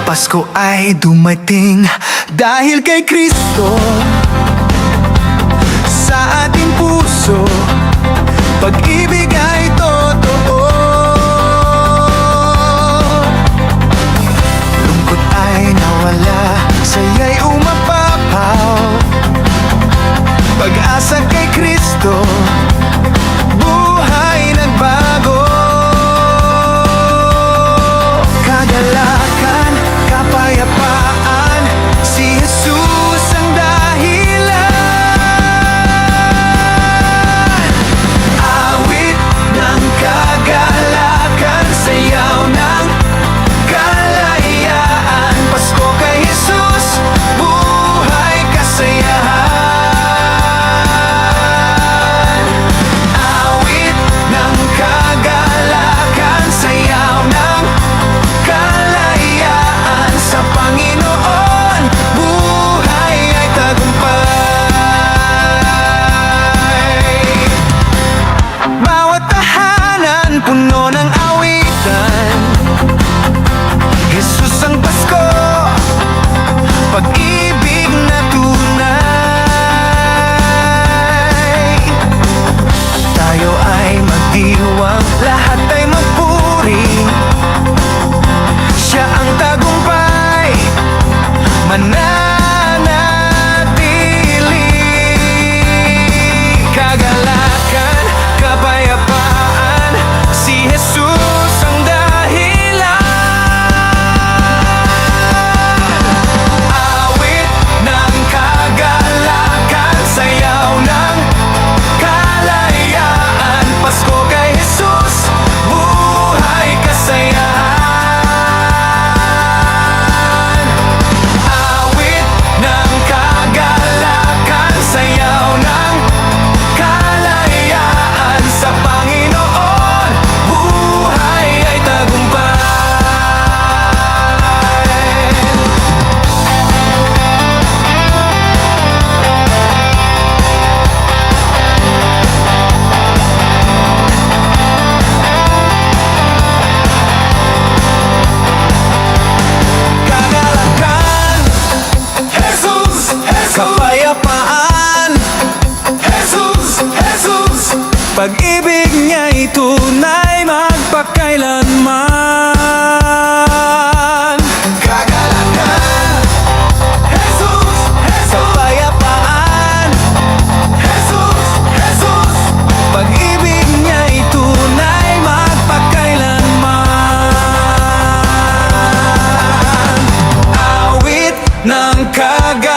Pasko ay dumating dahil kay Kristo. Sa ating puso, pag-ibig ay totoo. Lungkot ay nawala, saya'y umapapaw. Pag-asa kay Kristo, buhay nagbago. Kagalakan, kapayapaan, si Jesus ang dahilan. Awit ng kagalakan, sayaw ng kalayaan. Pasko kay Jesus, buhay kasayahan. Awit ng kagalakan, sayaw ng kalayaan. Sa Panginoon, buhay ay tagumpay. Bawat tahanan, puno ng awitan. Jesus ang Pasko, pag-ibig na tunay. Tayo ay magdiwang, lahat ay magpuri. Siya ang tagumpay, mananatili. Kagalakan, kapayapaan, si Jesus ang dahilan. Awit ng kagalakan, sayaw ng kalayaan. Pasko kay Jesus, buhay kasayahan. Awit ng kagalakan, sayaw ng kalayaan. Sa Panginoon, buhay ay tagumpay. Kagalakan, Jesus, Jesus. Kapayapaan, Jesus, Jesus. Pag-ibig niya'y tunay magpakailanman. Kagalakan, Jesus, Jesus. Kapayapaan, Jesus, Jesus. Pag-ibig niya'y tunay magpakailanman. Awit ng kagalakan,